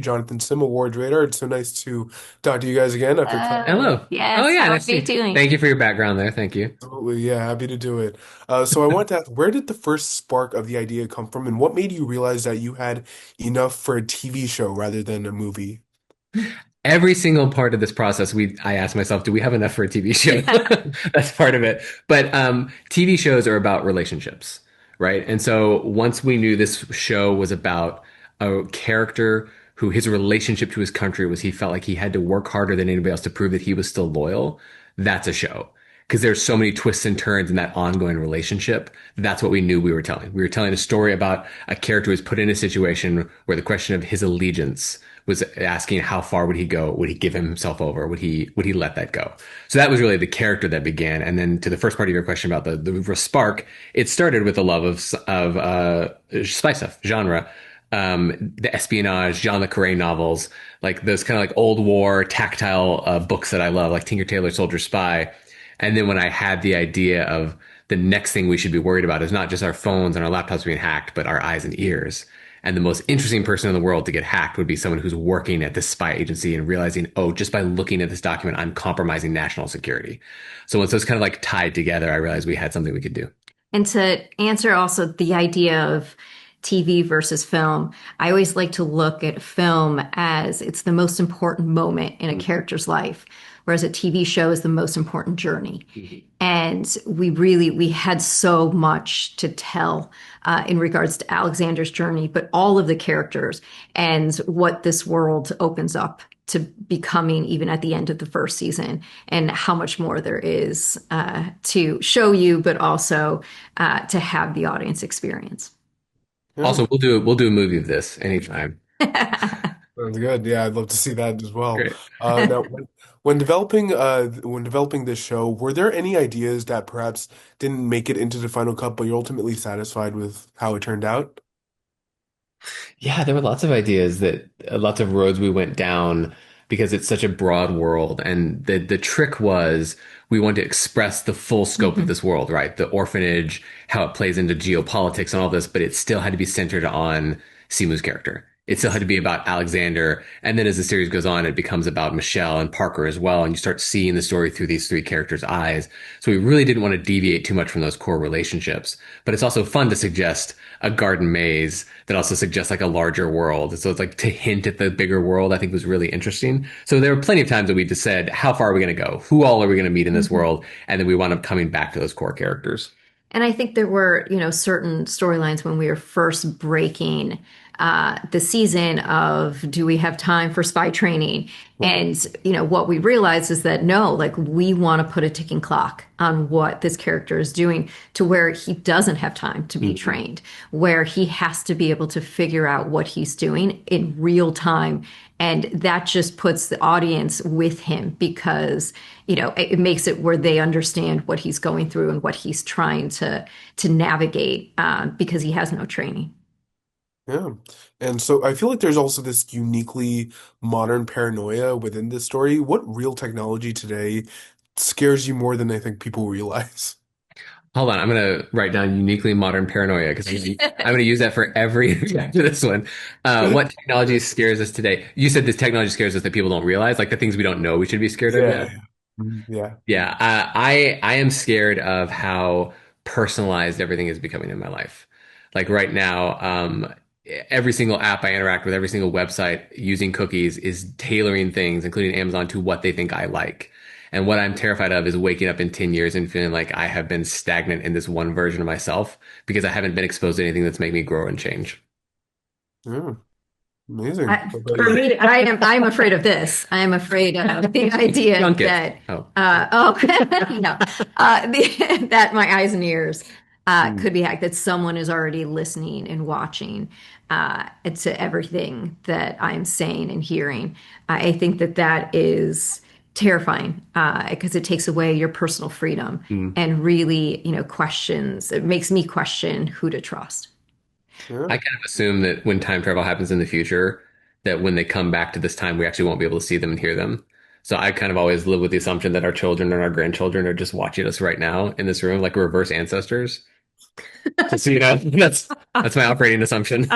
Jonathan Sim, award radar. It's so nice to talk to you guys again after Hello. Oh Yes, yeah, how are nice to you see you. doing? Thank you for your background there. Thank you. absolutely, yeah, happy to do it. So I want to ask, where did the first spark of the idea come from, and what made you realize that you had enough for a TV show rather than a movie? Every single part of this process, I ask myself, do we have enough for a TV show? That's part of it. But TV shows are about relationships, right? And so once we knew this show was about a character who his relationship to his country was he felt like he had to work harder than anybody else to prove that he was still loyal, that's a show. Because there's so many twists and turns in that ongoing relationship. That's what we knew we were telling. We were telling a story about a character who was put in a situation where the question of his allegiance was asking how far would he go? Would he give himself over? Would he let that go? So that was really the character that began. And then to the first part of your question about the spark, it started with the love of spy stuff genre, the espionage, John le Carré novels, like those kind of like old war tactile books that I love, like Tinker Tailor Soldier Spy. And then when I had the idea of the next thing we should be worried about is not just our phones and our laptops being hacked, but our eyes and ears. And the most interesting person in the world to get hacked would be someone who's working at this spy agency and realizing, oh, just by looking at this document, I'm compromising national security. So once those kind of like tied together, I realized we had something we could do. And to answer also the idea of TV versus film, I always like to look at film as it's the most important moment in a character's life, whereas a TV show is the most important journey. Mhm. And we had so much to tell in regards to Alexander's journey, but all of the characters and what this world opens up to becoming even at the end of the first season, and how much more there is to show you, but also to have the audience experience. Yeah, Also, we'll do a movie of this anytime. sounds good. Yeah, I'd love to see that as well. Great. Now, when developing this show, were there any ideas that perhaps didn't make it into the final cut, but you're ultimately satisfied with how it turned out? Yeah, there were lots of ideas that lots of roads we went down because it's such a broad world. And the trick was we wanted to express the full scope of Mhm. this world, right? The orphanage, how it plays into geopolitics and all this, but it still had to be centered on Simu's character. It still had to be about Alexander. And then as the series goes on, it becomes about Michelle and Parker as well. And you start seeing the story through these three characters' eyes. So we really didn't want to deviate too much from those core relationships. But it's also fun to suggest a garden maze that also suggests like a larger world. So it's like to hint at the bigger world, I think was really interesting. So there were plenty of times that we just said, how far are we going to go? Who all are we going to meet in this Mhm. world? And then we wound up coming back to those core characters. And I think there were, certain storylines when we were first breaking the season of do we have time for spy training? And, what we realized is that no, like we want to put a ticking clock on what this character is doing to where he doesn't have time to be Mhm. trained, where he has to be able to figure out what he's doing in real time. And that just puts the audience with him because, it makes it where they understand what he's going through and what he's trying to navigate because he has no training. Yeah. And so I feel like there's also this uniquely modern paranoia within this story. What real technology today scares you more than I think people realize? Hold on, I'm gonna write down uniquely modern paranoia because I'm gonna use that for every after this one. What technology scares us today? You said this technology scares us that people don't realize, like the things we don't know we should be scared of. Yeah, Yeah. yeah. Yeah. Yeah, I am scared of how personalized everything is becoming in my life. Like right now, every single app I interact with, every single website using cookies is tailoring things, including Amazon, to what they think I like. And what I'm terrified of is waking up in 10 years and feeling like I have been stagnant in this one version of myself because I haven't been exposed to anything that's made me grow and change. Yeah. Amazing. I, What about for you? me, I'm afraid of this. I am afraid of the idea Junk it. that Oh. no, that my eyes and ears Hmm. could be hacked. That someone is already listening and watching to everything that I'm saying and hearing. I think that is terrifying because it takes away your personal freedom Hmm. and really, questions. It makes me question who to trust. Yeah. I kind of assume that when time travel happens in the future, that when they come back to this time, we actually won't be able to see them and hear them. So I kind of always live with the assumption that our children and our grandchildren are just watching us right now in this room, like reverse ancestors. Just so you know, that's my operating assumption.